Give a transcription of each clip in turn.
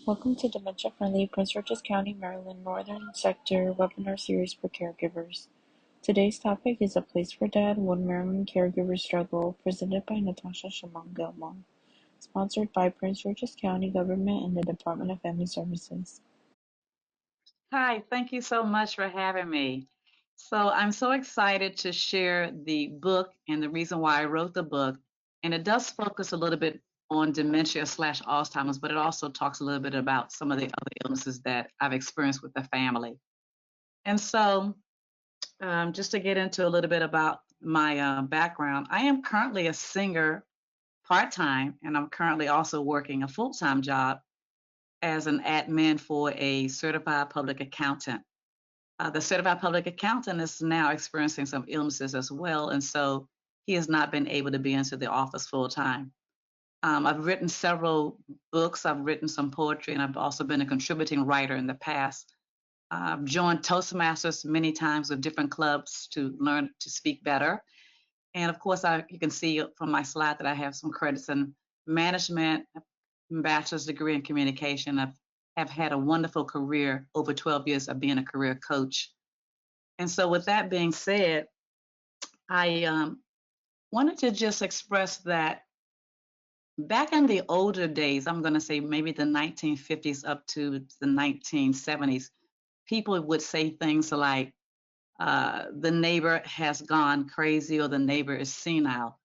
Welcome to Dementia Friendly Prince George's County, Maryland Northern Sector webinar series for caregivers. Today's topic is A Place for Dad, One Maryland Caregiver Struggle, presented by Natasha Shimon Gilmore, sponsored by Prince George's County Government and the Department of Family Services. Hi, thank you so much for having me. So I'm so excited to share the book and the reason why I wrote the book. And it does focus a little bit on dementia slash Alzheimer's, but it also talks a little bit about some of the other illnesses that I've experienced with the family. And so just to get into a little bit about my background, I am currently a singer part-time, and I'm currently also working a full-time job as an admin for a certified public accountant. The certified public accountant is now experiencing some illnesses as well, and so he has not been able to be into the office full time. I've written several books, I've written some poetry, and I've also been a contributing writer in the past. I've joined Toastmasters many times with different clubs to learn to speak better. And of course, you can see from my slide that I have some credits in management, bachelor's degree in communication. Have had a wonderful career, over 12 years of being a career coach. And so with that being said, I wanted to just express that back in the older days, I'm going to say maybe the 1950s up to the 1970s, people would say things like, the neighbor has gone crazy or the neighbor is senile.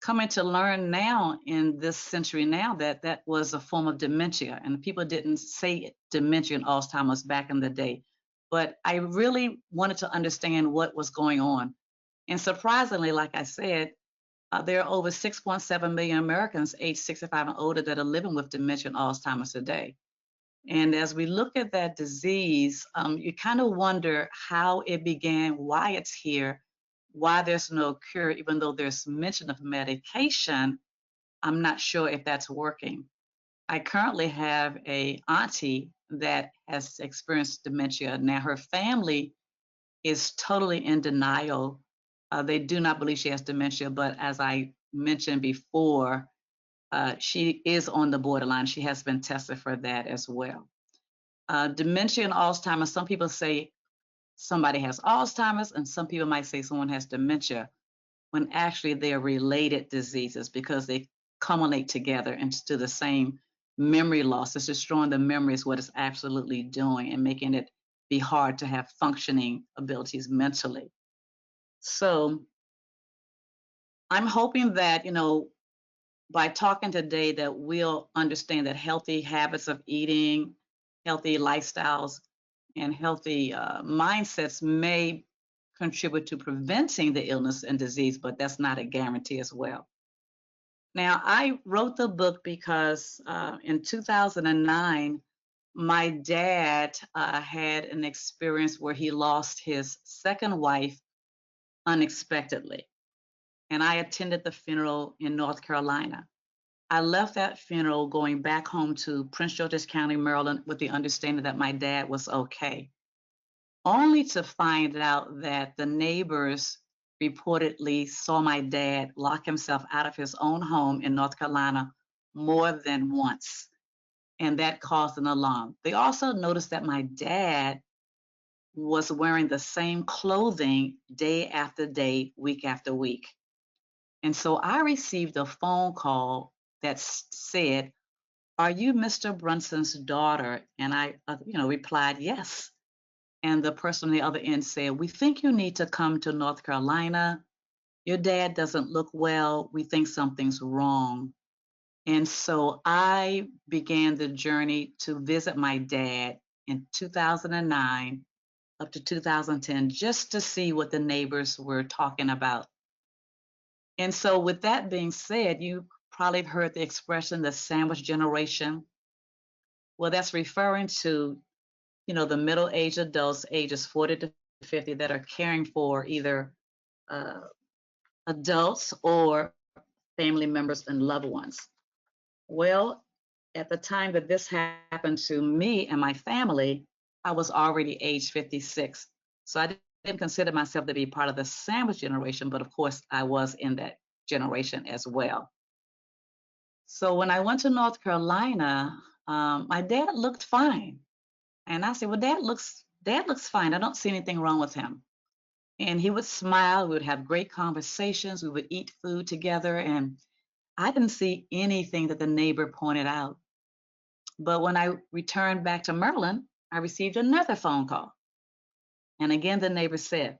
Coming to learn now in this century now that that was a form of dementia, and people didn't say dementia and Alzheimer's back in the day. But I really wanted to understand what was going on. And surprisingly, like I said, there are over 6.7 million Americans aged 65 and older that are living with dementia and Alzheimer's today. And as we look at that disease, you kind of wonder how it began, why it's here, why there's no cure, even though there's mention of medication. I'm not sure if that's working. I currently have a auntie that has experienced dementia. Now her family is totally in denial. They do not believe she has dementia, but as I mentioned before, she is on the borderline. She has been tested for that as well. Dementia and Alzheimer's, some people say somebody has Alzheimer's, and some people might say someone has dementia, when actually they're related diseases because they culminate together into the same memory loss. It's destroying the memory is what it's absolutely doing and making it be hard to have functioning abilities mentally. So I'm hoping that, by talking today that we'll understand that healthy habits of eating, healthy lifestyles, and healthy mindsets may contribute to preventing the illness and disease, but that's not a guarantee as well. Now, I wrote the book because in 2009, my dad had an experience where he lost his second wife unexpectedly. And I attended the funeral in North Carolina. I left that funeral going back home to Prince George's County, Maryland, with the understanding that my dad was okay, only to find out that the neighbors reportedly saw my dad lock himself out of his own home in North Carolina more than once. And that caused an alarm. They also noticed that my dad was wearing the same clothing day after day, week after week. And so I received a phone call that said, "Are you Mr. Brunson's daughter?" And I, replied, "Yes." And the person on the other end said, "We think you need to come to North Carolina. Your dad doesn't look well. We think something's wrong." And so I began the journey to visit my dad in 2009 up to 2010, just to see what the neighbors were talking about. And so with that being said, you probably have heard the expression, the sandwich generation. Well, that's referring to, the middle-aged adults, ages 40 to 50, that are caring for either uh, adults or family members and loved ones. Well, at the time that this happened to me and my family, I was already age 56. So I didn't consider myself to be part of the sandwich generation, but of course I was in that generation as well. So when I went to North Carolina, My dad looked fine. And I said, well, dad looks fine. I don't see anything wrong with him. And he would smile. We would have great conversations. We would eat food together. And I didn't see anything that the neighbor pointed out. But when I returned back to Maryland, I received another phone call. And again, the neighbor said,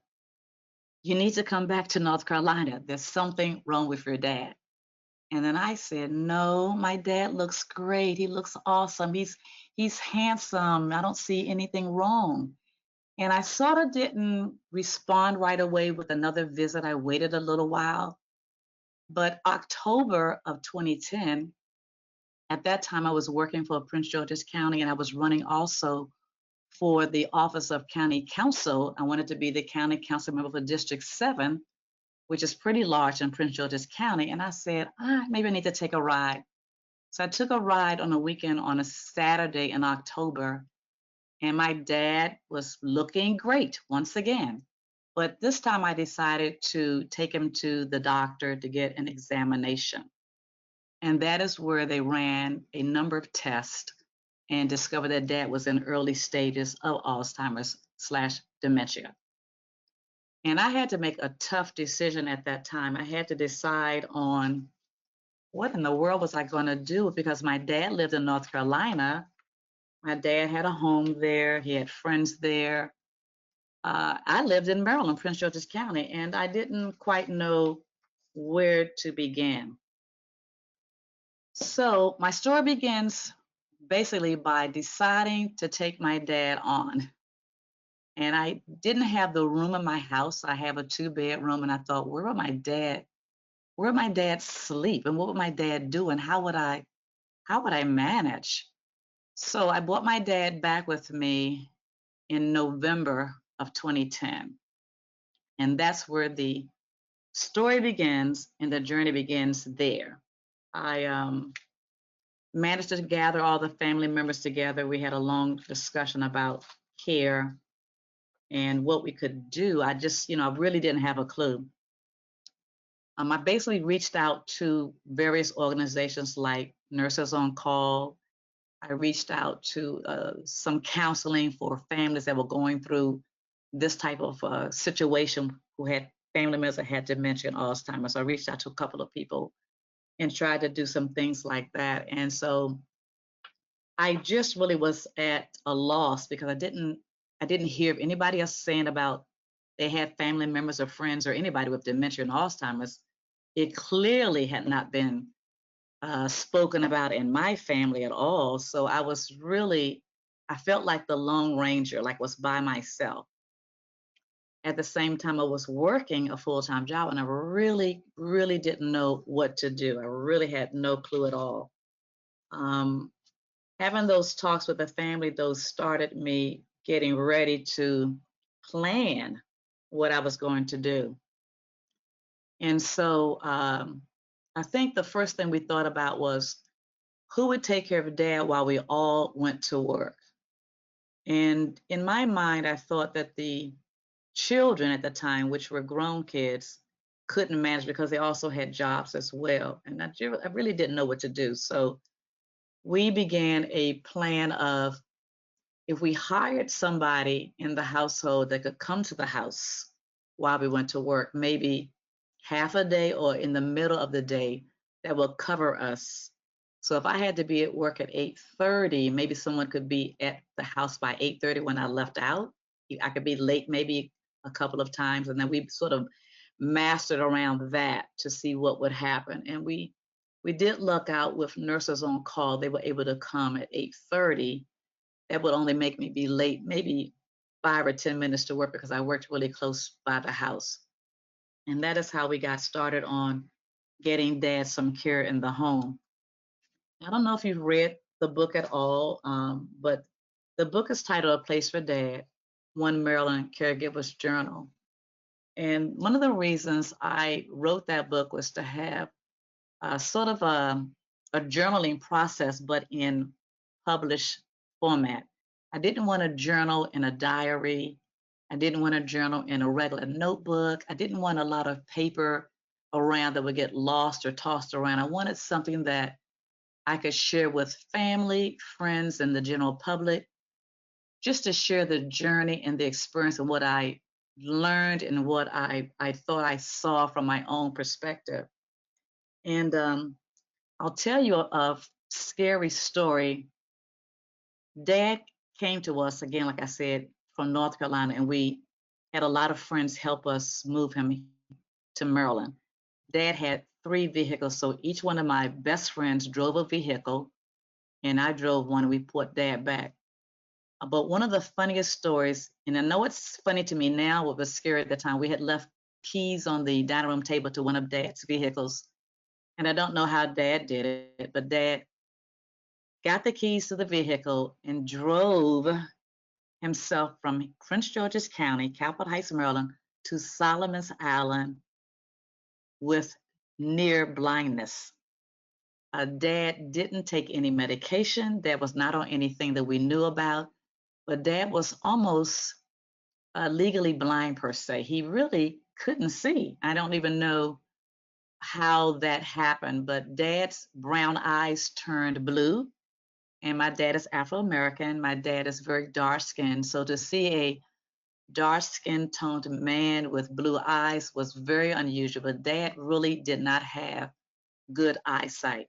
you need to come back to North Carolina. There's something wrong with your dad. And then I said, no, my dad looks great. He looks awesome. He's handsome. I don't see anything wrong. And I sort of didn't respond right away with another visit. I waited a little while. But October of 2010, at that time I was working for Prince George's County and I was running also for the Office of County Council. I wanted to be the county council member for District 7, which is pretty large in Prince George's County. And I said, maybe I need to take a ride. So I took a ride on a weekend on a Saturday in October, and my dad was looking great once again. But this time I decided to take him to the doctor to get an examination. And that is where they ran a number of tests and discovered that dad was in early stages of Alzheimer's slash dementia. And I had to make a tough decision at that time. I had to decide on what in the world was I going to do, because my dad lived in North Carolina. My dad had a home there, he had friends there. I lived in Maryland, Prince George's County, and I didn't quite know where to begin. So my story begins basically by deciding to take my dad on. And I didn't have the room in my house. I have a 2-bedroom, and I thought, where would my dad sleep? And what would my dad do? And how would I manage? So I brought my dad back with me in November of 2010. And that's where the story begins and the journey begins there. I managed to gather all the family members together. We had a long discussion about care and what we could do. I really didn't have a clue. I basically reached out to various organizations like Nurses on Call. I reached out to some counseling for families that were going through this type of situation, who had family members that had dementia and Alzheimer's. So I reached out to a couple of people and tried to do some things like that. And so I just really was at a loss, because I didn't hear of anybody else saying about they had family members or friends or anybody with dementia and Alzheimer's. It clearly had not been spoken about in my family at all. So I felt like the Lone Ranger, like was by myself. At the same time, I was working a full-time job, and I really, really didn't know what to do. I really had no clue at all. Um, Having those talks with the family, those started me getting ready to plan what I was going to do. And so I think the first thing we thought about was who would take care of dad while we all went to work. And in my mind, I thought that the children at the time, which were grown kids, couldn't manage because they also had jobs as well. And I really didn't know what to do. So we began a plan of, if we hired somebody in the household that could come to the house while we went to work, maybe half a day or in the middle of the day, that will cover us. So if I had to be at work at 8:30, maybe someone could be at the house by 8:30 when I left out. I could be late maybe a couple of times, and then we sort of mastered around that to see what would happen. And we did luck out with Nurses on Call. They were able to come at 8:30. That would only make me be late maybe 5 or 10 minutes to work, because I worked really close by the house. And that is how we got started on getting dad some care in the home. I don't know if you've read the book at all, but the book is titled A Place for Dad, One Maryland Caregiver's Journal. And one of the reasons I wrote that book was to have sort of a journaling process, but in published format. I didn't want to journal in a diary. I didn't want to journal in a regular notebook. I didn't want a lot of paper around that would get lost or tossed around. I wanted something that I could share with family, friends, and the general public, just to share the journey and the experience of what I learned and what I thought I saw from my own perspective. And I'll tell you a scary story. Dad came to us again, like I said, from North Carolina, and we had a lot of friends help us move him to Maryland. Dad had three vehicles, so each one of my best friends drove a vehicle, and I drove one, and we put Dad back. But one of the funniest stories, and I know it's funny to me now, what was scary at the time, we had left keys on the dining room table to one of Dad's vehicles. And I don't know how Dad did it, but Dad got the keys to the vehicle and drove himself from Prince George's County, Capitol Heights, Maryland, to Solomon's Island with near blindness. Dad didn't take any medication. Dad was not on anything that we knew about, but Dad was almost legally blind per se. He really couldn't see. I don't even know how that happened, but Dad's brown eyes turned blue. And my dad is Afro American. My dad is very dark skinned. So to see a dark skin toned man with blue eyes was very unusual. But Dad really did not have good eyesight.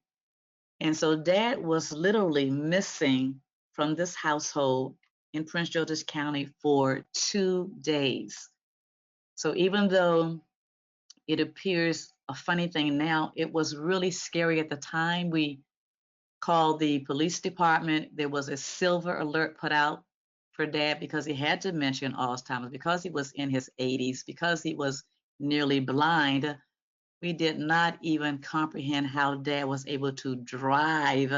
And so Dad was literally missing from this household in Prince George's County for 2 days. So even though it appears a funny thing now, it was really scary at the time. We called the police department. There was a silver alert put out for Dad because he had dementia and Alzheimer's, because he was in his 80s, because he was nearly blind. We did not even comprehend how Dad was able to drive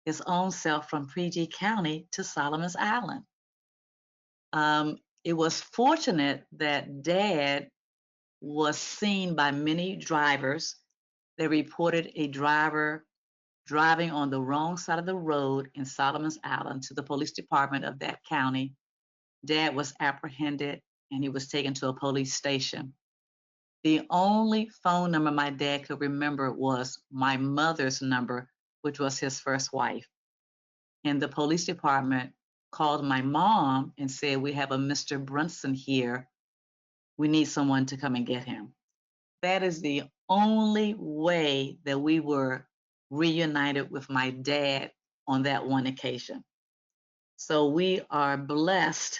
his own self from PG County to Solomon's Island. It was fortunate that Dad was seen by many drivers. They reported a driver driving on the wrong side of the road in Solomon's Island to the police department of that county. Dad was apprehended and he was taken to a police station. The only phone number my dad could remember was my mother's number, which was his first wife. And the police department called my mom and said, "We have a Mr. Brunson here. We need someone to come and get him." That is the only way that we were reunited with my dad on that one occasion. So we are blessed.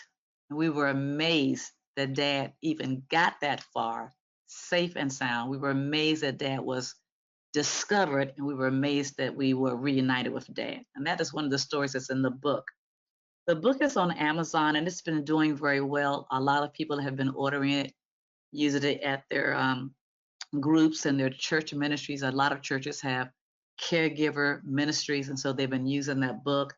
And we were amazed that Dad even got that far, safe and sound. We were amazed that Dad was discovered, and we were amazed that we were reunited with Dad. And that is one of the stories that's in the book. The book is on Amazon, and it's been doing very well. A lot of people have been ordering it, using it at their groups and their church ministries. A lot of churches have caregiver ministries, and so they've been using that book.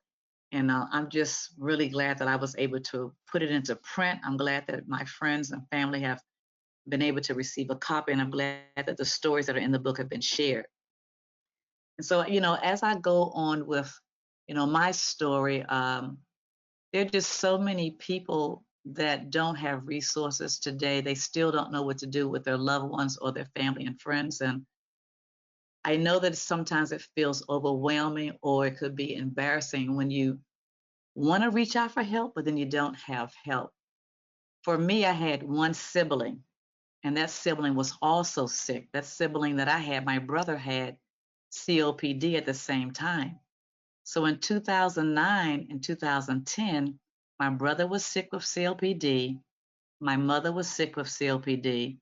And I'm just really glad that I was able to put it into print. I'm glad that my friends and family have been able to receive a copy, and I'm glad that the stories that are in the book have been shared. And so, as I go on with, my story, there are just so many people that don't have resources today. They still don't know what to do with their loved ones or their family and friends. And I know that sometimes it feels overwhelming, or it could be embarrassing when you want to reach out for help, but then you don't have help. For me, I had one sibling, and that sibling was also sick. That sibling that I had, my brother had COPD at the same time. So in 2009 and 2010, my brother was sick with COPD. My mother was sick with COPD.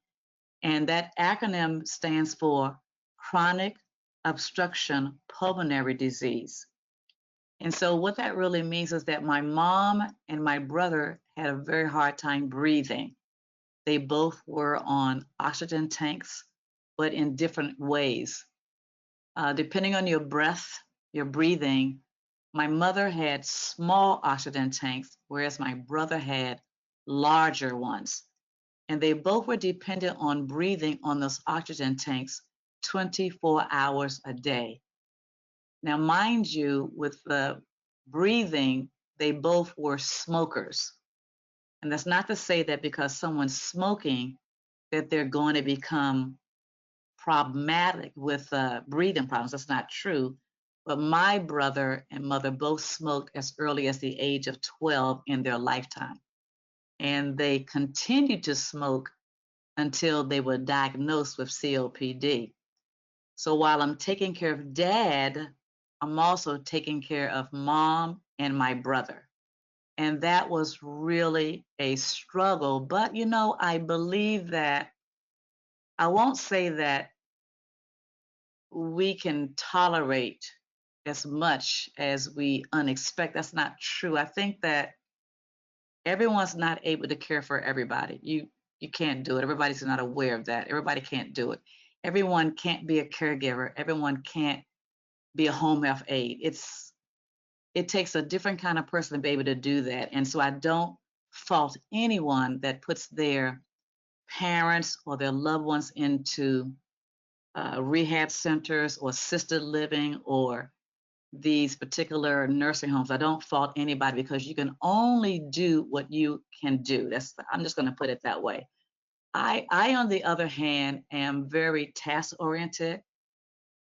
And that acronym stands for chronic obstruction pulmonary disease. And so what that really means is that my mom and my brother had a very hard time breathing. They both were on oxygen tanks, but in different ways. Depending on your breath, your breathing, my mother had small oxygen tanks, whereas my brother had larger ones. And they both were dependent on breathing on those oxygen tanks 24 hours a day. Now, mind you, with the breathing, they both were smokers. And that's not to say that because someone's smoking, that they're going to become problematic with breathing problems. That's not true. But my brother and mother both smoked as early as the age of 12 in their lifetime. And they continued to smoke until they were diagnosed with COPD. So while I'm taking care of dad, I'm also taking care of mom and my brother. And that was really a struggle. But, I believe that I won't say that we can tolerate as much as we unexpect. That's not true. I think that everyone's not able to care for everybody. You can't do it. Everybody's not aware of that. Everybody can't do it. Everyone can't be a caregiver. Everyone can't be a home health aide. It takes a different kind of person to be able to do that. And so I don't fault anyone that puts their parents or their loved ones into rehab centers or assisted living or these particular nursing homes. I don't fault anybody because you can only do what you can do. I'm just going to put it that way. I, on the other hand, am very task oriented.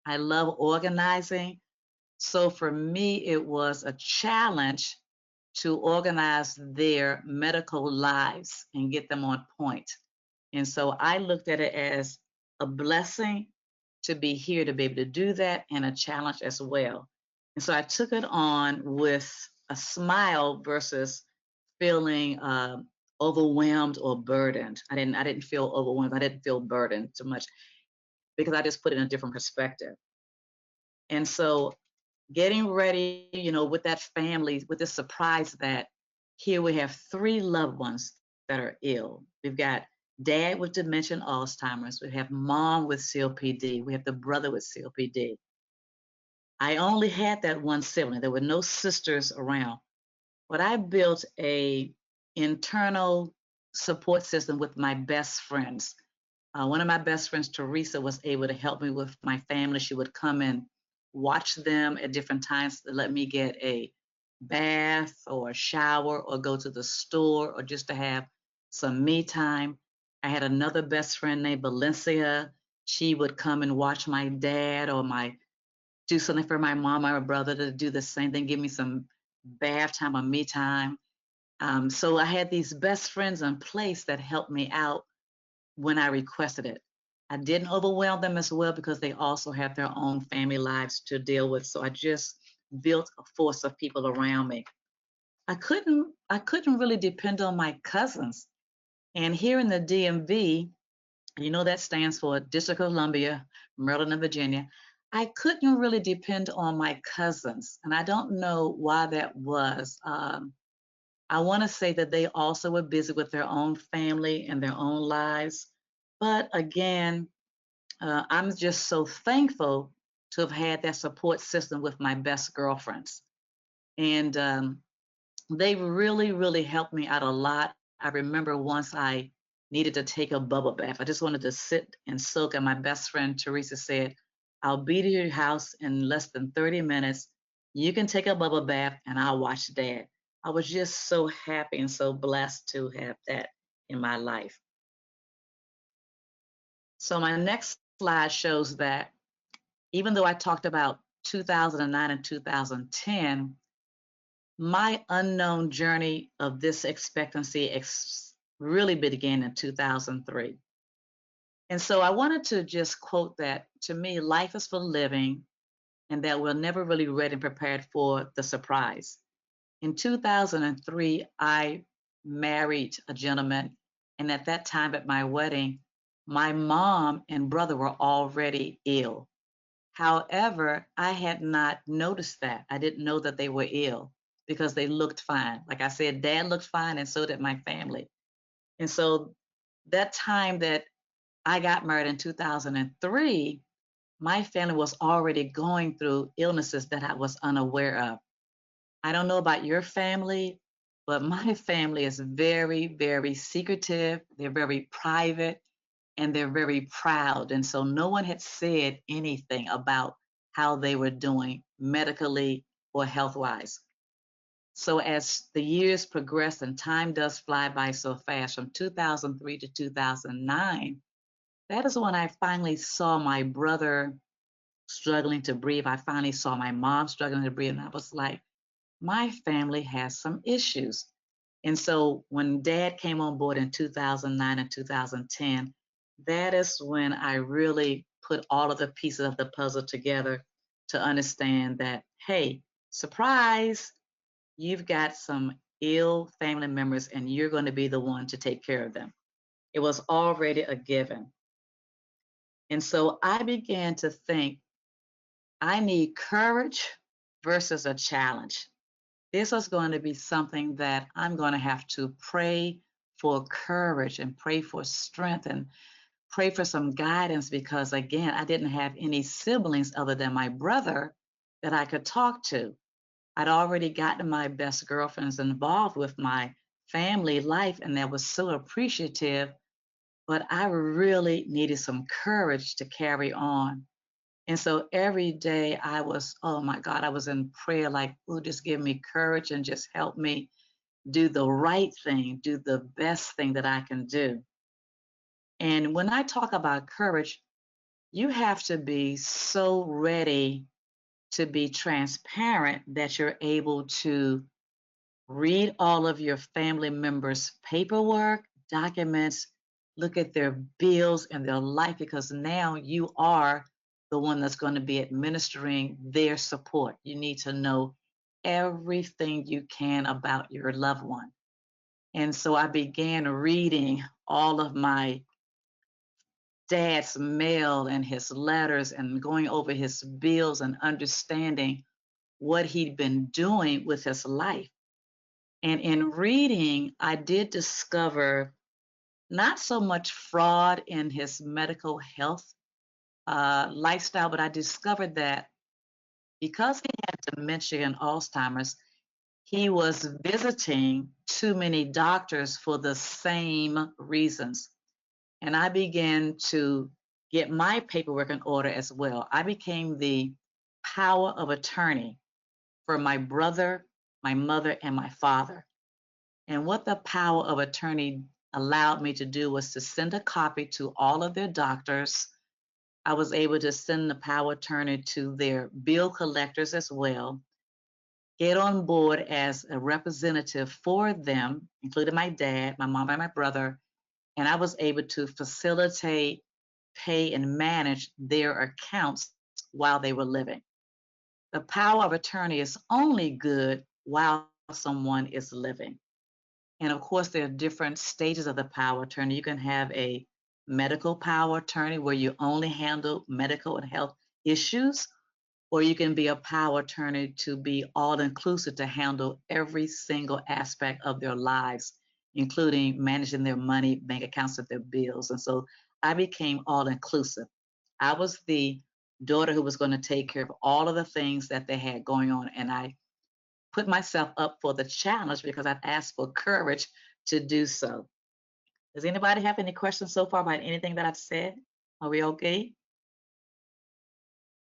I love organizing. So for me, it was a challenge to organize their medical lives and get them on point. And so I looked at it as a blessing to be here to be able to do that and a challenge as well. And so I took it on with a smile versus feeling overwhelmed or burdened. I didn't feel overwhelmed. I didn't feel burdened too much because I just put it in a different perspective. And so getting ready, with that family, with this surprise that here we have three loved ones that are ill. We've got dad with dementia and Alzheimer's. We have mom with COPD. We have the brother with COPD. I only had that one sibling. There were no sisters around. But I built a internal support system with my best friends. One of my best friends, Teresa, was able to help me with my family. She would come and watch them at different times to let me get a bath or a shower or go to the store or just to have some me time. I had another best friend named Valencia. She would come and watch my dad or do something for my mom or my brother to do the same thing, give me some bath time or me time. So I had these best friends in place that helped me out when I requested it. I didn't overwhelm them as well because they also have their own family lives to deal with. So I just built a force of people around me. I couldn't really depend on my cousins. And here in the DMV, that stands for District of Columbia, Maryland, and Virginia. I couldn't really depend on my cousins, and I don't know why that was. I want to say that they also were busy with their own family and their own lives. But again, I'm just so thankful to have had that support system with my best girlfriends. And they really, really helped me out a lot. I remember once I needed to take a bubble bath. I just wanted to sit and soak, and my best friend Teresa said, I'll be to your house in less than 30 minutes. You can take a bubble bath and I'll watch dad. I was just so happy and so blessed to have that in my life. So my next slide shows that even though I talked about 2009 and 2010, my unknown journey of this expectancy really began in 2003. And so I wanted to just quote that to me, life is for living, and that we're never really ready and prepared for the surprise. In 2003, I married a gentleman, and at that time at my wedding, my mom and brother were already ill. However, I had not noticed that. I didn't know that they were ill because they looked fine. Like I said, dad looked fine, and so did my family. And so that time that I got married in 2003, my family was already going through illnesses that I was unaware of. I don't know about your family, but my family is very, very secretive. They're very private and they're very proud. And so no one had said anything about how they were doing medically or health wise. So as the years progressed and time does fly by so fast, from 2003 to 2009, that is when I finally saw my brother struggling to breathe. I finally saw my mom struggling to breathe, and I was like, my family has some issues. And so when dad came on board in 2009 and 2010, that is when I really put all of the pieces of the puzzle together to understand that, hey, surprise, you've got some ill family members and you're going to be the one to take care of them. It was already a given. And so I began to think I need courage versus a challenge. This is going to be something that I'm going to have to pray for courage and pray for strength and pray for some guidance because, again, I didn't have any siblings other than my brother that I could talk to. I'd already gotten my best girlfriends involved with my family life, and that was so appreciative, but I really needed some courage to carry on. And so every day I was, oh my God, I was in prayer, like, oh, just give me courage and just help me do the right thing, do the best thing that I can do. And when I talk about courage, you have to be so ready to be transparent that you're able to read all of your family members' paperwork, documents, look at their bills and their life, because now you are the one that's going to be administering their support. You need to know everything you can about your loved one. And so I began reading all of my dad's mail and his letters and going over his bills and understanding what he'd been doing with his life. And in reading, I did discover not so much fraud in his medical health lifestyle, but I discovered that because he had dementia and Alzheimer's, he was visiting too many doctors for the same reasons. And I began to get my paperwork in order as well. I became the power of attorney for my brother, my mother, and my father. And what the power of attorney allowed me to do was to send a copy to all of their doctors. I was able to send the power of attorney to their bill collectors as well, get on board as a representative for them, including my dad, my mom, and my brother. And I was able to facilitate, pay, and manage their accounts while they were living. The power of attorney is only good while someone is living. And of course, there are different stages of the power of attorney. You can have a medical power of attorney where you only handle medical and health issues, or you can be a power of attorney to be all inclusive to handle every single aspect of their lives, including managing their money, bank accounts, of their bills. And so I became all inclusive. I was the daughter who was going to take care of all of the things that they had going on. And I put myself up for the challenge because I've asked for courage to do so. Does anybody have any questions so far about anything that I've said? Are we okay?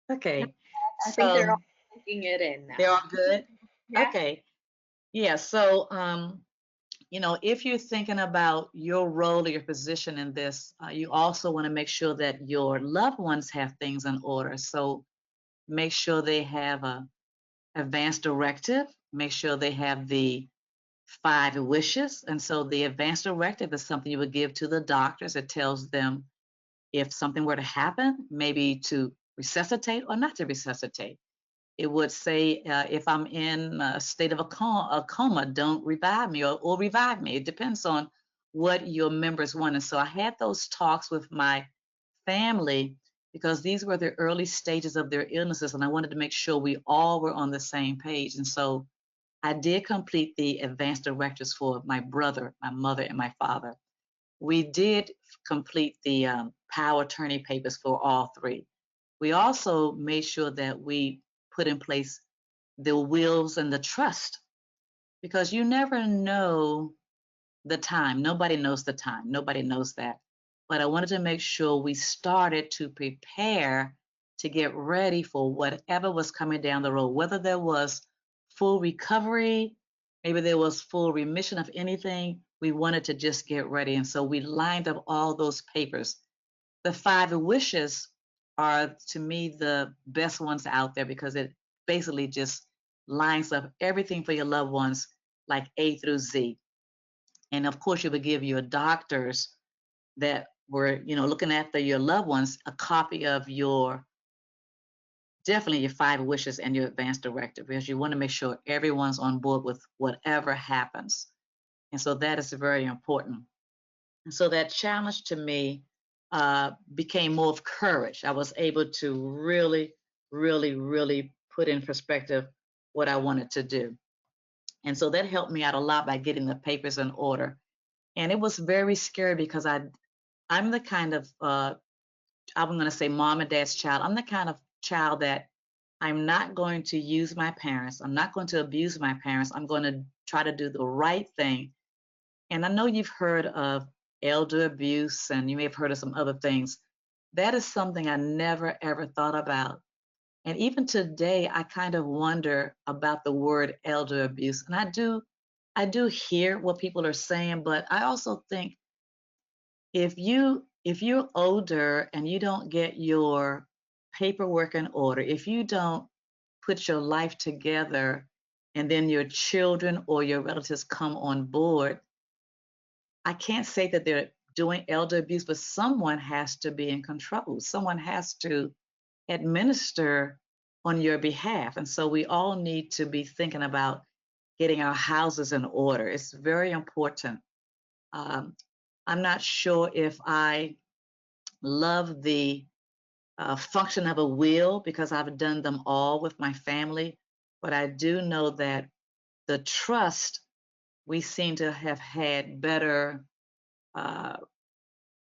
No, Okay. I think they're So all taking it in they're now. all good? Yeah. Okay. Yeah. So, if you're thinking about your role or your position in this, you also want to make sure that your loved ones have things in order. So make sure they have a advanced directive, make sure they have the 5 wishes. And so the advanced directive is something you would give to the doctors. It tells them if something were to happen, maybe to resuscitate or not to resuscitate. It would say, if I'm in a state of a coma, don't revive me or revive me. It depends on what your members want. And so I had those talks with my family because these were the early stages of their illnesses. And I wanted to make sure we all were on the same page. And so I did complete the advanced directives for my brother, my mother, and my father. We did complete the power attorney papers for all three. We also made sure that we put in place the wills and the trust because you never know the time. Nobody knows the time. Nobody knows that. But I wanted to make sure we started to prepare to get ready for whatever was coming down the road, whether there was full recovery, maybe there was full remission of anything. We wanted to just get ready. And so we lined up all those papers. The 5 wishes are, to me, the best ones out there because it basically just lines up everything for your loved ones, like A through Z. And of course, it would give your doctors that were, looking after your loved ones a copy of your, definitely your 5 wishes and your advance directive, because you want to make sure everyone's on board with whatever happens. And so that is very important. And so that challenge to me became more of courage. I was able to really, really, really put in perspective what I wanted to do. And so that helped me out a lot by getting the papers in order. And it was very scary because I'm the kind of, I'm going to say mom and dad's child. I'm the kind of child that I'm not going to use my parents. I'm not going to abuse my parents. I'm going to try to do the right thing. And I know you've heard of elder abuse and you may have heard of some other things. That is something I never ever thought about. And even today, I kind of wonder about the word elder abuse. And I do hear what people are saying, but I also think if you're older and you don't get your paperwork in order, if you don't put your life together, and then your children or your relatives come on board, I can't say that they're doing elder abuse, but someone has to be in control. Someone has to administer on your behalf. And so we all need to be thinking about getting our houses in order. It's very important. Um, I'm not sure if I love the function of a will because I've done them all with my family, but I do know that the trust, we seem to have had better uh,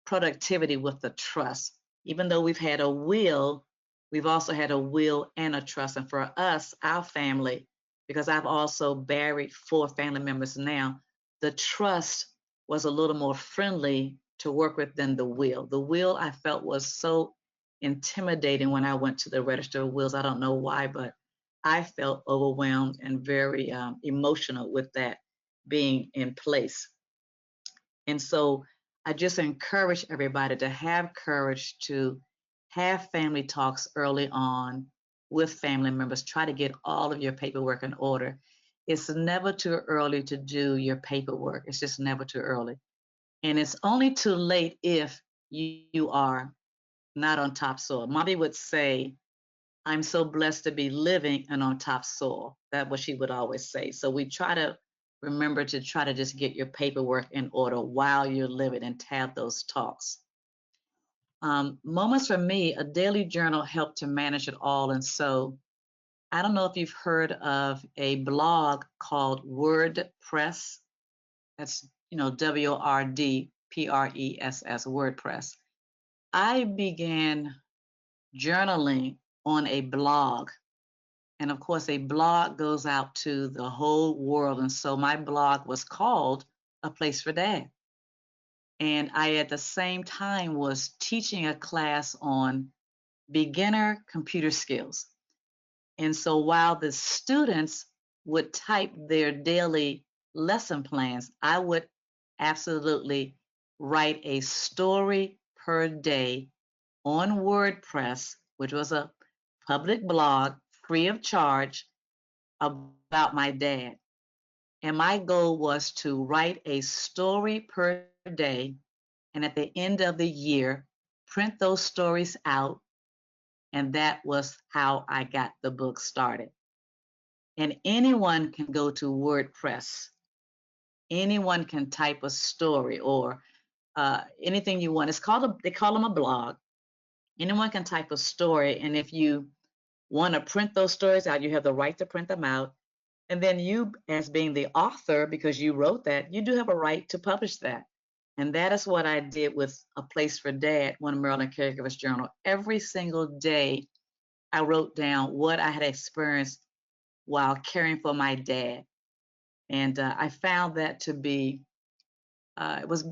productivity with the trust. Even though we've had a will, we've also had a will and a trust. And for us, our family, because I've also buried 4 family members now, the trust was a little more friendly to work with than the will. The will I felt was so intimidating when I went to the register of wills. I don't know why, but I felt overwhelmed and very emotional with that being in place. And so I just encourage everybody to have courage to have family talks early on with family members. Try to get all of your paperwork in order. It's never too early to do your paperwork. It's just never too early. And it's only too late if you are not on top soil. Mommy would say, I'm so blessed to be living and on top soil. That's what she would always say. So we try to remember to try to just get your paperwork in order while you're living and to have those talks. Moments for me, a daily journal helped to manage it all. And so I don't know if you've heard of a blog called WordPress. That's, WordPress, WordPress. I began journaling on a blog. And of course, a blog goes out to the whole world. And so my blog was called A Place for Dad. And I, at the same time, was teaching a class on beginner computer skills. And so while the students would type their daily lesson plans, I would absolutely write a story per day on WordPress, which was a public blog free of charge about my dad. And my goal was to write a story per day. And at the end of the year, print those stories out. And that was how I got the book started. And anyone can go to WordPress. Anyone can type a story or anything you want. They call them a blog. Anyone can type a story. And if you want to print those stories out, you have the right to print them out. And then you, as being the author, because you wrote that, you do have a right to publish that. And that is what I did with A Place for Dad, One Maryland Caregiver's Journal. Every single day, I wrote down what I had experienced while caring for my dad. And I found that to be, it was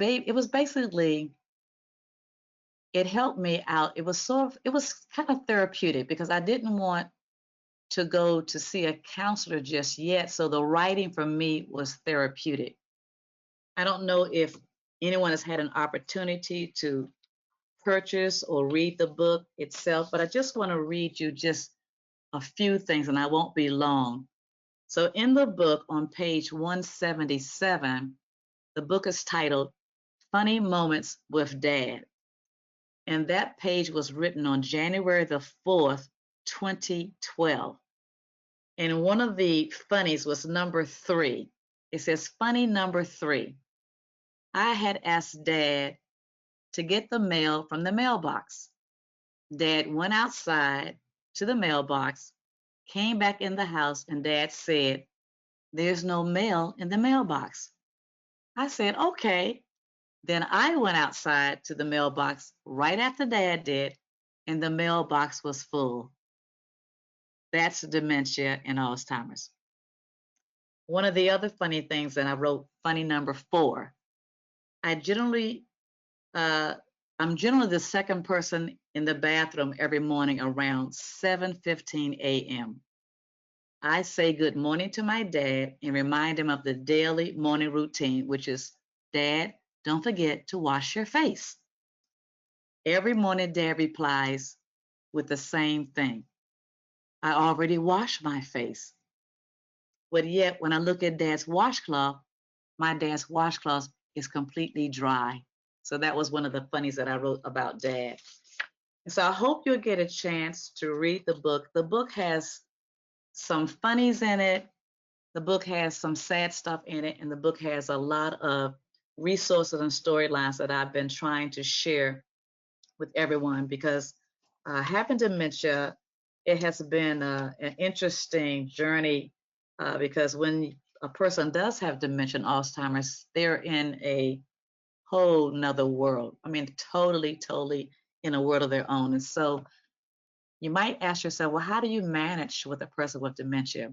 basically, it helped me out. It was kind of therapeutic because I didn't want to go to see a counselor just yet. So the writing for me was therapeutic. I don't know if anyone has had an opportunity to purchase or read the book itself, but I just want to read you just a few things and I won't be long. So in the book on page 177, the book is titled Funny Moments with Dad. And that page was written on January the 4th, 2012. And one of the funnies was number 3. It says, funny number 3. I had asked Dad to get the mail from the mailbox. Dad went outside to the mailbox, came back in the house, and Dad said, there's no mail in the mailbox. I said, okay. Then I went outside to the mailbox right after Dad did, and the mailbox was full. That's dementia and Alzheimer's. One of the other funny things that I wrote, funny number 4. I generally, uh, I'm generally the second person in the bathroom every morning around 7:15 a.m. I say good morning to my dad and remind him of the daily morning routine, which is, Dad, don't forget to wash your face. Every morning, Dad replies with the same thing. I already washed my face. But yet, when I look at Dad's washcloth, my dad's washcloth is completely dry. So that was one of the funnies that I wrote about Dad. And so I hope you'll get a chance to read the book. The book has some funnies in it. The book has some sad stuff in it, and the book has a lot of resources and storylines that I've been trying to share with everyone because having dementia, it has been an interesting journey because when a person does have dementia and Alzheimer's, they're in a whole nother world. I mean, totally in a world of their own. And so you might ask yourself, well, how do you manage with a person with dementia?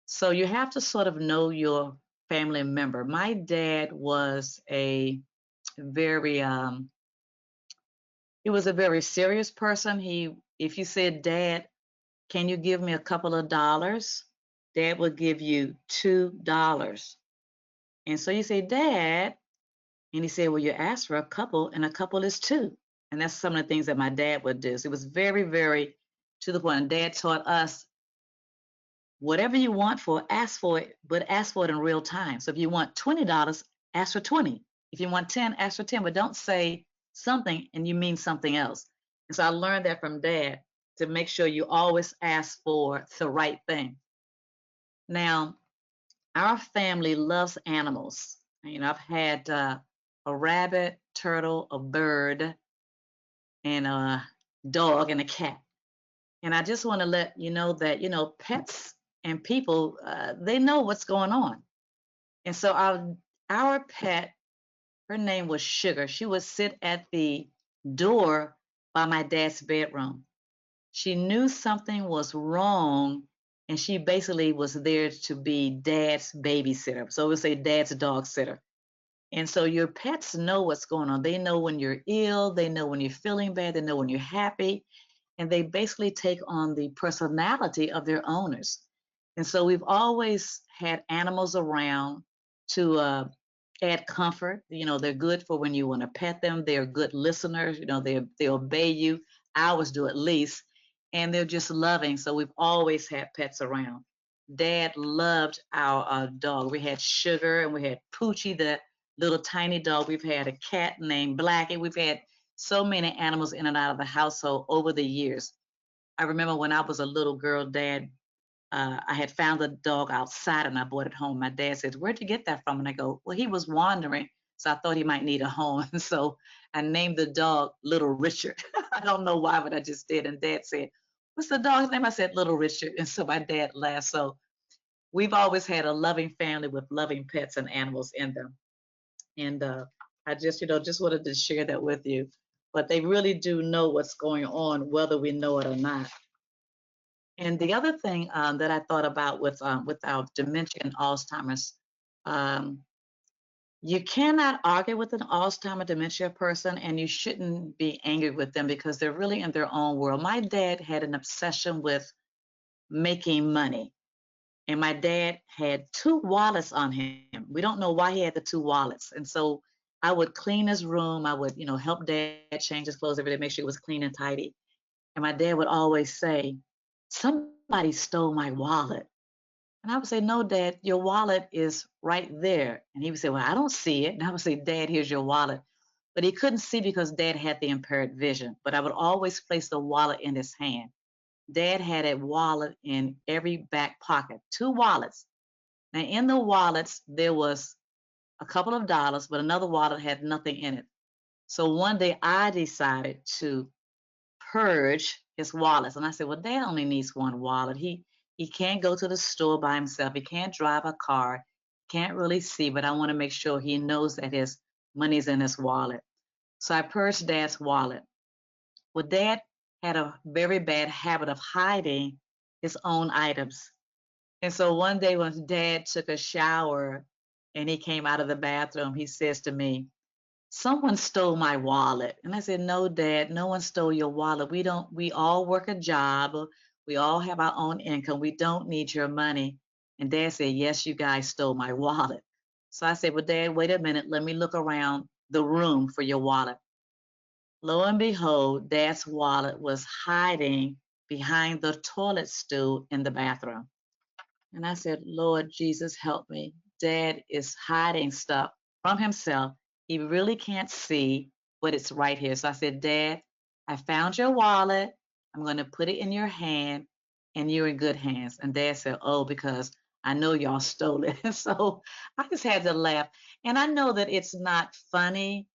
So you have to sort of know your family member. My dad was a very he was a very serious person. If you said, Dad, can you give me a couple of dollars? Dad would give you $2. And so you say, Dad, and he said, well, you asked for a couple, and a couple is 2. And that's some of the things that my dad would do. So it was very to the point. And Dad taught us, whatever you want for, ask for it, but ask for it in real time. So if you want $20, ask for 20. If you want 10, ask for 10, but don't say something and you mean something else. And so I learned that from Dad, to make sure you always ask for the right thing. Now, our family loves animals. You know, I've had a rabbit, turtle, a bird, and a dog and a cat. And I just want to let you know that, pets and people, they know what's going on. And so our pet, her name was Sugar. She would sit at the door by my dad's bedroom. She knew something was wrong, and she basically was there to be Dad's babysitter. So we say Dad's dog sitter. And so your pets know what's going on. They know when you're ill, they know when you're feeling bad, they know when you're happy, and they basically take on the personality of their owners. And so we've always had animals around to add comfort. You know, they're good for when you want to pet them. They're good listeners. You know, they obey you. Ours do at least, and they're just loving. So we've always had pets around. Dad loved our dog. We had Sugar and we had Poochie, the little tiny dog. We've had a cat named Blackie. We've had so many animals in and out of the household over the years. I remember when I was a little girl, Dad, I had found the dog outside and I brought it home. My dad said, where'd you get that from? And I go, well, he was wandering, so I thought he might need a home. And so I named the dog Little Richard. I don't know why, but I just did. And Dad said, what's the dog's name? I said, Little Richard. And so my dad laughed. So we've always had a loving family with loving pets and animals in them. And I just, just wanted to share that with you. But they really do know what's going on, whether we know it or not. And the other thing that I thought about with our dementia and Alzheimer's, um, you cannot argue with an Alzheimer dementia person, and you shouldn't be angry with them because they're really in their own world. My dad had an obsession with making money, and my dad had 2 wallets on him. We don't know why he had the 2 wallets, and so I would clean his room. I would, help dad change his clothes every day, make sure it was clean and tidy. And my dad would always say, somebody stole my wallet. And I would say, no, Dad, your wallet is right there. And he would say, well, I don't see it. And I would say, Dad, here's your wallet. But he couldn't see because Dad had the impaired vision. But I would always place the wallet in his hand. Dad had a wallet in every back pocket, two wallets. Now, in the wallets, there was a couple of dollars, but another wallet had nothing in it. So one day I decided to purge his wallets. And I said, well, Dad only needs one wallet. He can't go to the store by himself. He can't drive a car. Can't really see, but I want to make sure he knows that his money's in his wallet. So I purged Dad's wallet. Well, Dad had a very bad habit of hiding his own items. And so one day when Dad took a shower and he came out of the bathroom, he says to me, someone stole my wallet. And I said, no, Dad, no one stole your wallet. We all work a job. We all have our own income. We don't need your money. And Dad said, yes, you guys stole my wallet. So I said, well, Dad, wait a minute. Let me look around the room for your wallet. Lo and behold, Dad's wallet was hiding behind the toilet stool in the bathroom. And I said, Lord Jesus, help me. Dad is hiding stuff from himself. He really can't see, but it's right here. So I said, Dad, I found your wallet. I'm going to put it in your hand, and you're in good hands. And Dad said, oh, because I know y'all stole it. And so I just had to laugh. And I know that it's not funny,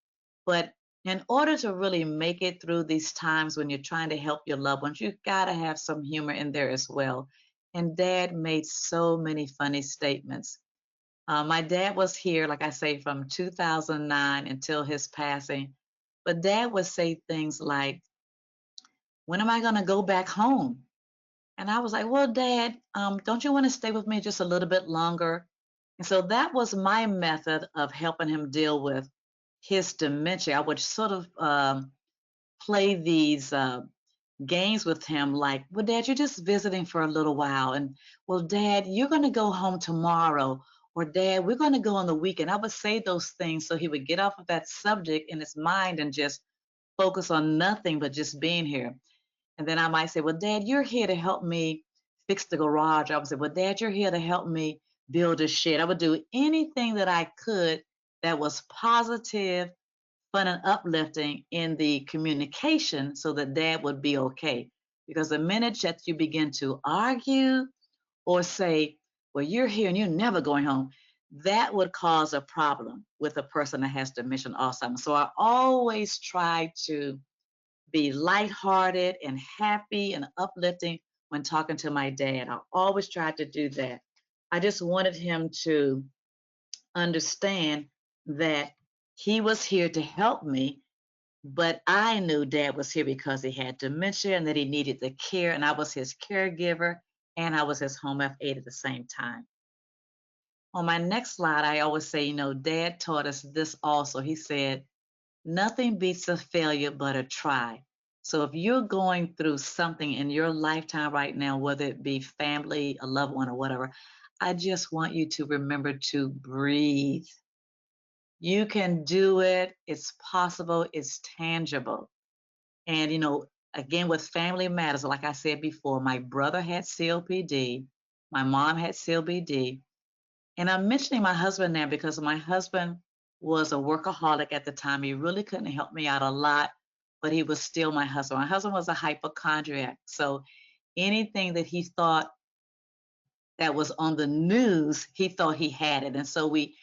but in order to really make it through these times when you're trying to help your loved ones, you've got to have some humor in there as well. And Dad made so many funny statements. My dad was here, like I say, from 2009 until his passing. But Dad would say things like, when am I going to go back home? And I was like, well, Dad, don't you want to stay with me just a little bit longer? And so that was my method of helping him deal with his dementia. I would sort of play these games with him like, well, Dad, you're just visiting for a little while. And, well, Dad, you're going to go home tomorrow. Or, Dad, we're going to go on the weekend. I would say those things so he would get off of that subject in his mind and just focus on nothing but just being here. And then I might say, well, Dad, you're here to help me fix the garage. I would say, well, Dad, you're here to help me build a shed. I would do anything that I could that was positive, fun, and uplifting in the communication so that Dad would be okay. Because the minute that you begin to argue or say, well, you're here and you're never going home, that would cause a problem with a person that has dementia and Alzheimer's. So I always try to be lighthearted and happy and uplifting when talking to my dad. I always tried to do that. I just wanted him to understand that he was here to help me, but I knew Dad was here because he had dementia and that he needed the care, and I was his caregiver and I was his home health aide at the same time. On my next slide, I always say, Dad taught us this also. He said, nothing beats a failure but a try. So if you're going through something in your lifetime right now, whether it be family, a loved one, or whatever, I just want you to remember to breathe. You can do it. It's possible. It's tangible. And, again, with family matters, like I said before, my brother had COPD, my mom had COPD, and I'm mentioning my husband now because my husband was a workaholic at the time. He really couldn't help me out a lot, but he was still my husband. My husband was a hypochondriac. So anything that he thought that was on the news, he thought he had it. And so we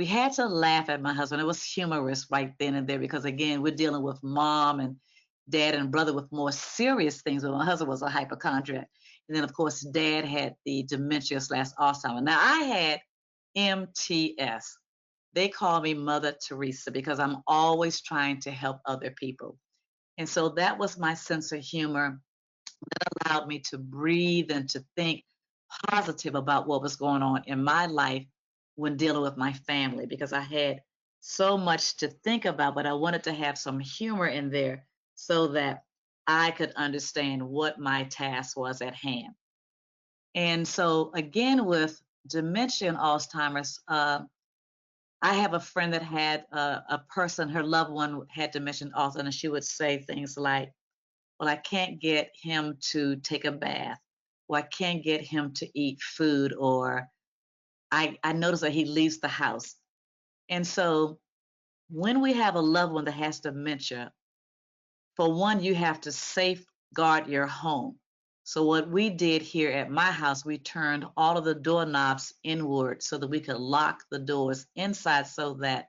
had to laugh at my husband. It was humorous right then and there because again, we're dealing with mom and dad and brother with more serious things, but my husband was a hypochondriac. And then of course, dad had the dementia slash Alzheimer's. Now I had MTS. They call me Mother Teresa because I'm always trying to help other people. And so that was my sense of humor that allowed me to breathe and to think positive about what was going on in my life when dealing with my family because I had so much to think about, but I wanted to have some humor in there so that I could understand what my task was at hand. And so, again, with dementia and Alzheimer's, I have a friend that had a person, her loved one had dementia also, and she would say things like, well, I can't get him to take a bath, or I can't get him to eat food, or I notice that he leaves the house. And so when we have a loved one that has dementia, for one, you have to safeguard your home. So what we did here at my house, we turned all of the doorknobs inward so that we could lock the doors inside so that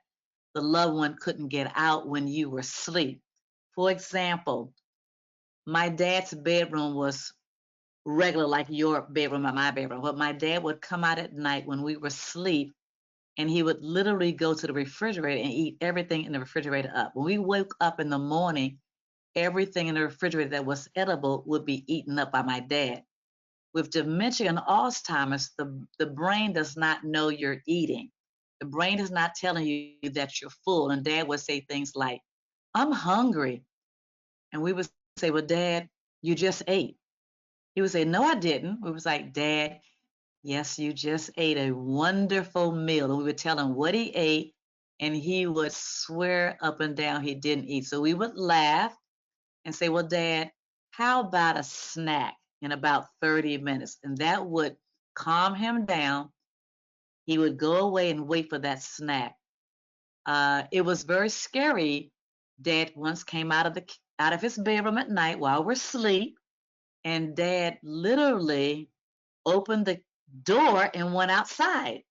the loved one couldn't get out when you were asleep. For example, my dad's bedroom was regular like your bedroom or my bedroom, but my dad would come out at night when we were asleep and he would literally go to the refrigerator and eat everything in the refrigerator up. When we woke up in the morning, everything in the refrigerator that was edible would be eaten up by my dad. With dementia and Alzheimer's, the brain does not know you're eating. The brain is not telling you that you're full. And dad would say things like, I'm hungry. And we would say, well, Dad, you just ate. He would say, no, I didn't. We was like, Dad, yes, you just ate a wonderful meal. And we would tell him what he ate, and he would swear up and down he didn't eat. So we would laugh and say, well, Dad, how about a snack in about 30 minutes? And that would calm him down. He would go away and wait for that snack. It was very scary. Dad once came out of his bedroom at night while we're asleep, and Dad literally opened the door and went outside.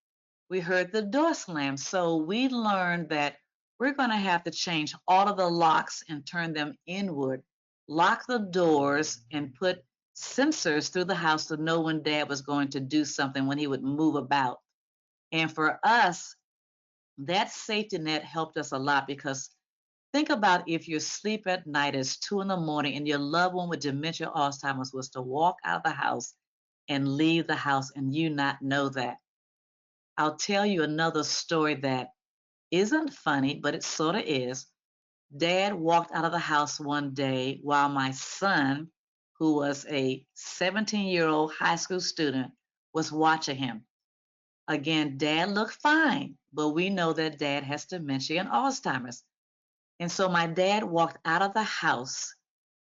We heard the door slam. So we learned that we're going to have to change all of the locks and turn them inward, lock the doors, and put sensors through the house to know when Dad was going to do something, when he would move about. And for us, that safety net helped us a lot because think about if you sleep at night, it's 2 in the morning, and your loved one with dementia or Alzheimer's was to walk out of the house and leave the house and you not know that. I'll tell you another story that isn't funny, but it sort of is. Dad walked out of the house one day while my son, who was a 17-year-old high school student, was watching him. Again, Dad looked fine, but we know that Dad has dementia and Alzheimer's. And so my dad walked out of the house.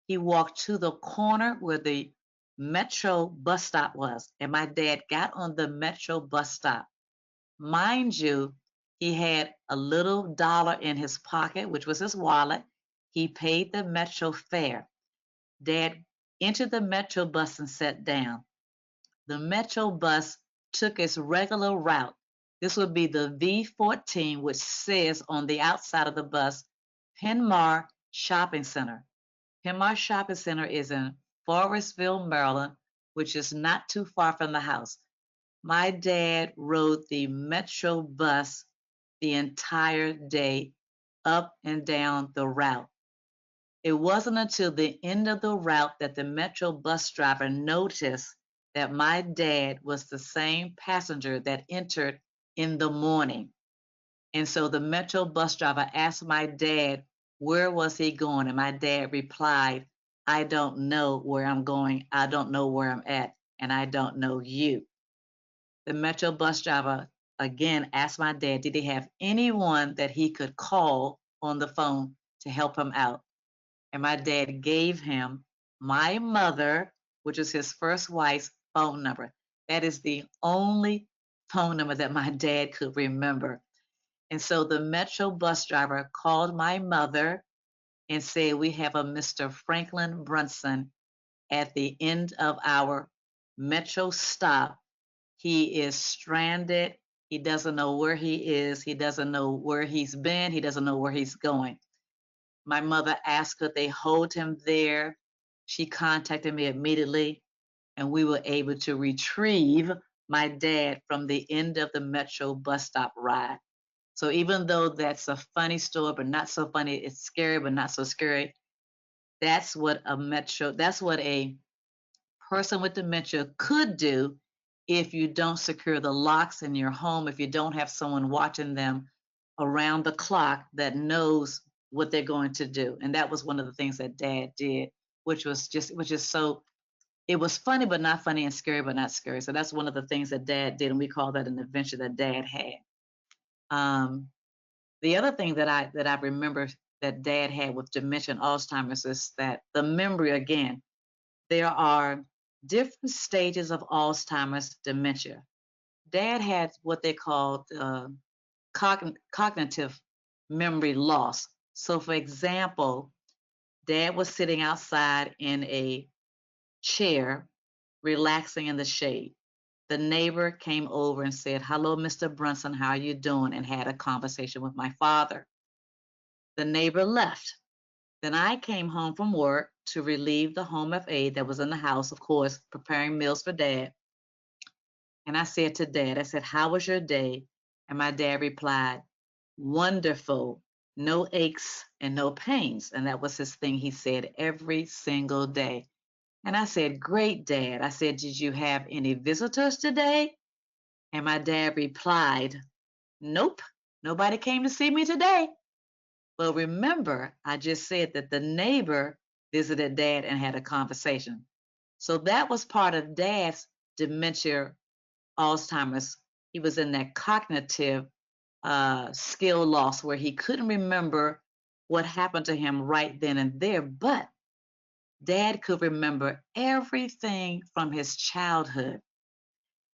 He walked to the corner where the Metro bus stop was, and my dad got on the Metro bus stop. Mind you, he had a little dollar in his pocket, which was his wallet. He paid the Metro fare. Dad entered the Metro bus and sat down. The Metro bus took its regular route. This would be the V14, which says on the outside of the bus, Penmar Shopping Center. Penmar Shopping Center is in Forestville, Maryland, which is not too far from the house. My dad rode the Metro bus the entire day up and down the route. It wasn't until the end of the route that the Metro bus driver noticed that my dad was the same passenger that entered in the morning. And so the Metro bus driver asked my dad, where was he going? And my dad replied, I don't know where I'm going. I don't know where I'm at. And I don't know you. The Metro bus driver again asked my dad, did he have anyone that he could call on the phone to help him out? And my dad gave him my mother, which is his first wife's phone number. That is the only phone number that my dad could remember. And so the Metro bus driver called my mother and said, we have a Mr. Franklin Brunson at the end of our Metro stop. He is stranded. He doesn't know where he is. He doesn't know where he's been. He doesn't know where he's going. My mother asked could they hold him there. She contacted me immediately, and we were able to retrieve my dad from the end of the Metro bus stop ride. So even though that's a funny story, but not so funny, it's scary, but not so scary. That's what a person with dementia could do if you don't secure the locks in your home, if you don't have someone watching them around the clock that knows what they're going to do. And that was one of the things that Dad did, which is so, it was funny, but not funny, and scary, but not scary. So that's one of the things that Dad did. And we call that an adventure that Dad had. The other thing that I remember that Dad had with dementia and Alzheimer's is that the memory again. There are different stages of Alzheimer's dementia. Dad had what they called cognitive memory loss. So, for example, Dad was sitting outside in a chair, relaxing in the shade. The neighbor came over and said, "Hello, Mr. Brunson, how are you doing?" and had a conversation with my father. The neighbor left. Then I came home from work to relieve the home FA that was in the house, of course, preparing meals for Dad. And I said to Dad, I said, "How was your day?" And my dad replied, "Wonderful, no aches and no pains." And that was his thing he said every single day. And I said, "Great, Dad." I said, "Did you have any visitors today?" And my dad replied, "Nope, nobody came to see me today." Well, remember, I just said that the neighbor visited Dad and had a conversation. So that was part of Dad's dementia, Alzheimer's. He was in that cognitive skill loss where he couldn't remember what happened to him right then and there, but Dad could remember everything from his childhood.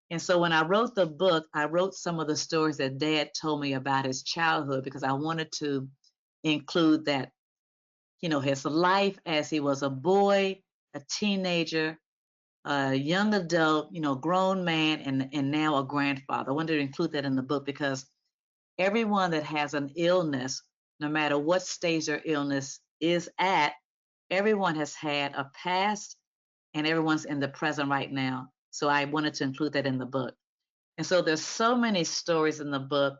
And so when I wrote the book, I wrote some of the stories that Dad told me about his childhood because I wanted to include that, his life as he was a boy, a teenager, a young adult, grown man, and now a grandfather. I wanted to include that in the book because everyone that has an illness, no matter what stage their illness is at, everyone has had a past and everyone's in the present right now. So I wanted to include that in the book. And so there's so many stories in the book,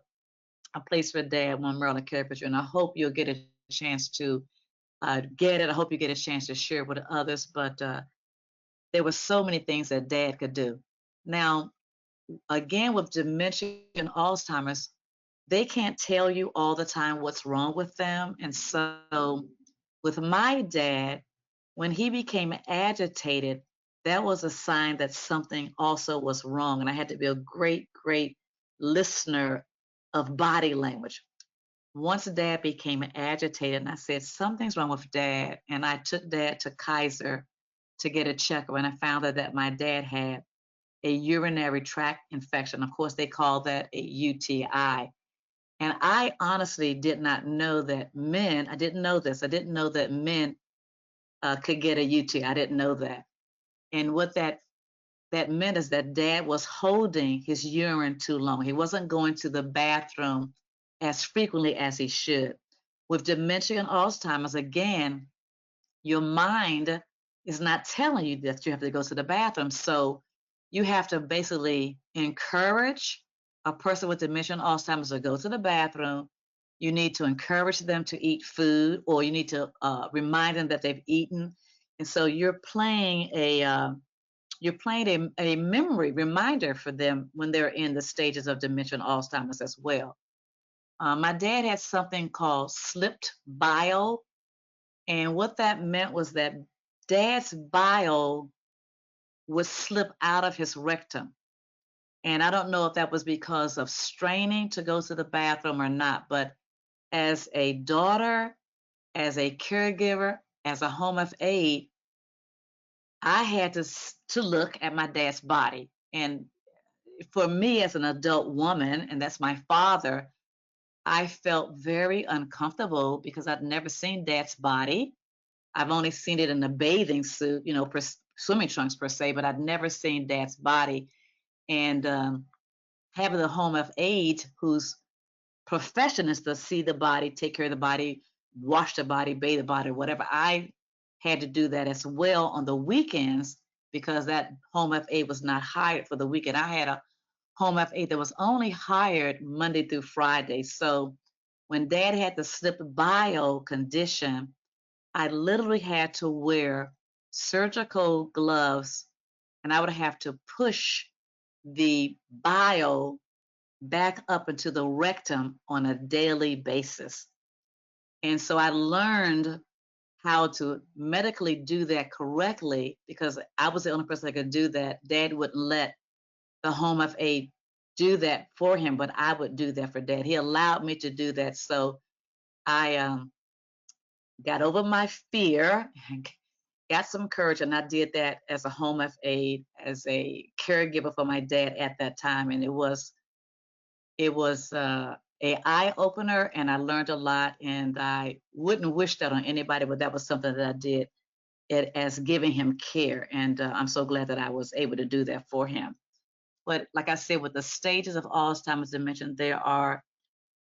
A Place for Dad, One Maryland Caregiver, and I hope you'll get a chance to get it. I hope you get a chance to share it with others. But there were so many things that Dad could do. Now, again, with dementia and Alzheimer's, they can't tell you all the time what's wrong with them. And so, with my dad, when he became agitated, that was a sign that something also was wrong. And I had to be a great, great listener of body language. Once Dad became agitated, and I said, "Something's wrong with Dad." And I took Dad to Kaiser to get a checkup, and I found out that my dad had a urinary tract infection. Of course, they call that a UTI. And I honestly did not know that men, I didn't know this, I didn't know that men could get a UTI. I didn't know that. And what that meant is that Dad was holding his urine too long. He wasn't going to the bathroom as frequently as he should. With dementia and Alzheimer's, again, your mind is not telling you that you have to go to the bathroom. So you have to basically encourage a person with dementia and Alzheimer's to go to the bathroom. You need to encourage them to eat food, or you need to remind them that they've eaten. And so you're playing a memory reminder for them when they're in the stages of dementia and Alzheimer's as well. My dad had something called slipped bile, and what that meant was that Dad's bile would slip out of his rectum. And I don't know if that was because of straining to go to the bathroom or not, but as a daughter, as a caregiver, as a home of aid, I had to look at my dad's body. And for me as an adult woman, and that's my father, I felt very uncomfortable because I'd never seen Dad's body. I've only seen it in a bathing suit, swimming trunks per se, but I'd never seen Dad's body. And having the home of aid, whose profession is to see the body, take care of the body, wash the body, bathe the body, whatever. I had to do that as well on the weekends because that home of aid was not hired for the weekend. I had a home of aid that was only hired Monday through Friday. So when Dad had the slip bio condition, I literally had to wear surgical gloves and I would have to push the bile back up into the rectum on a daily basis. And so I learned how to medically do that correctly because I was the only person that could do that. Dad would let the home of aid do that for him, but I would do that for Dad. He allowed me to do that. So I got over my fear, got some courage, and I did that as a home health aide, as a caregiver for my dad at that time. And it was a eye opener, and I learned a lot. And I wouldn't wish that on anybody, but that was something that I did it as giving him care. And I'm so glad that I was able to do that for him. But like I said, with the stages of Alzheimer's dementia, there are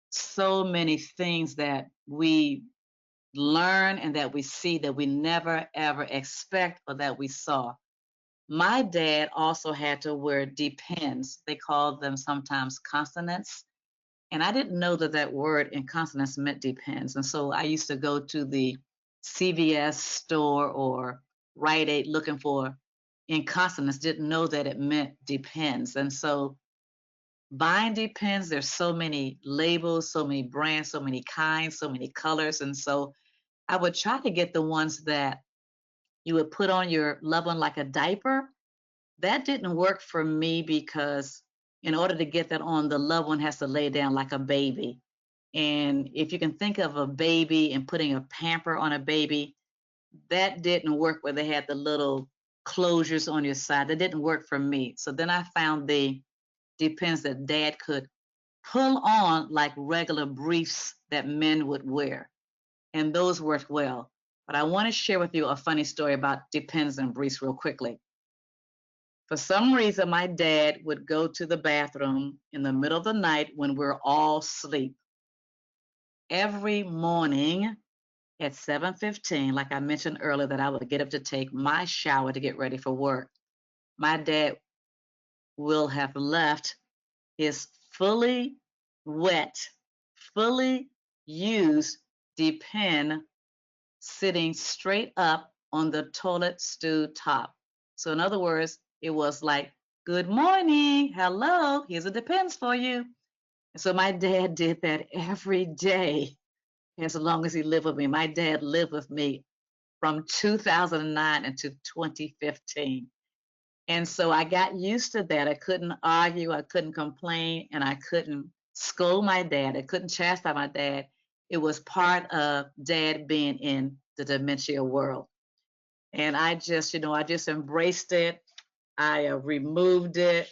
so many things that we learn and that we see that we never ever expect or that we saw. My dad also had to wear depends. They called them sometimes consonants. And I didn't know that that word in consonants meant depends. And so I used to go to the CVS store or Rite Aid looking for in consonants, didn't know that it meant depends. And so buying depends, there's so many labels, so many brands, so many kinds, so many colors. And so I would try to get the ones that you would put on your loved one like a diaper. That didn't work for me because in order to get that on, the loved one has to lay down like a baby. And if you can think of a baby and putting a pamper on a baby, that didn't work where they had the little closures on your side. That didn't work for me. So then I found the depends that dad could pull on like regular briefs that men would wear. And those worked well. But I want to share with you a funny story about depends and briefs real quickly. For some reason, my dad would go to the bathroom in the middle of the night when we're all asleep. Every morning at 7:15, like I mentioned earlier, that I would get up to take my shower to get ready for work. My dad will have left his fully wet, fully used Depend sitting straight up on the toilet stool top. So, in other words, it was like, good morning, hello, here's a Depends for you. And so, my dad did that every day as long as he lived with me. My dad lived with me from 2009 until 2015. And so I got used to that. I couldn't argue, I couldn't complain, and I couldn't scold my dad. I couldn't chastise my dad. It was part of dad being in the dementia world. And I just embraced it. I removed it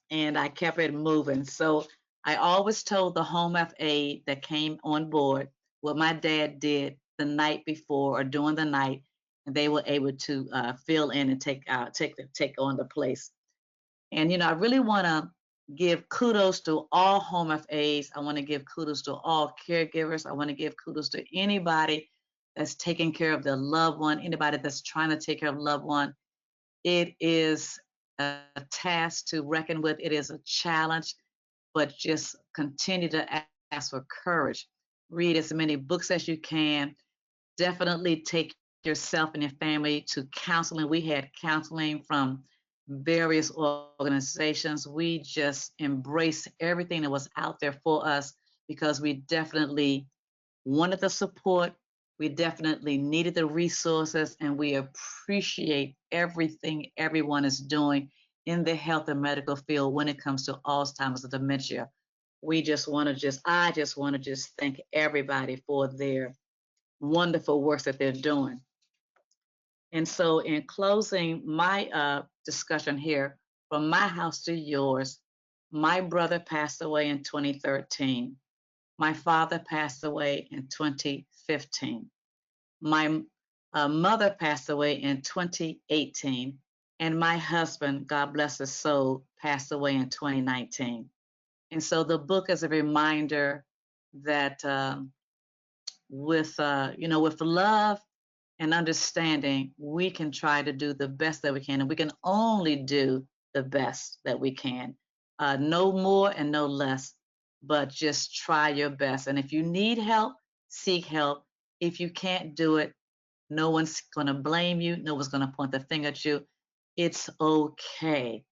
and I kept it moving. So I always told the home health aide that came on board what my dad did the night before or during the night, and they were able to fill in and take on the place. And I really want to give kudos to all home health aides. I want to give kudos to all caregivers. I want to give kudos to anybody that's taking care of their loved one, anybody that's trying to take care of a loved one. It is a task to reckon with. It is a challenge, but just continue to ask for courage. Read as many books as you can. Definitely take yourself and your family to counseling. We had counseling from various organizations. We just embraced everything that was out there for us because we definitely wanted the support. We definitely needed the resources, and we appreciate everything everyone is doing in the health and medical field when it comes to Alzheimer's and dementia. I just want to just thank everybody for their wonderful work that they're doing. And so, in closing my discussion here, from my house to yours, my brother passed away in 2013. My father passed away in 2015. My mother passed away in 2018. And my husband, God bless his soul, passed away in 2019. And so the book is a reminder that with love and understanding, we can try to do the best that we can, and we can only do the best that we can. No more and no less, but just try your best. And if you need help, seek help. If you can't do it, no one's going to blame you. No one's going to point the finger at you. It's okay.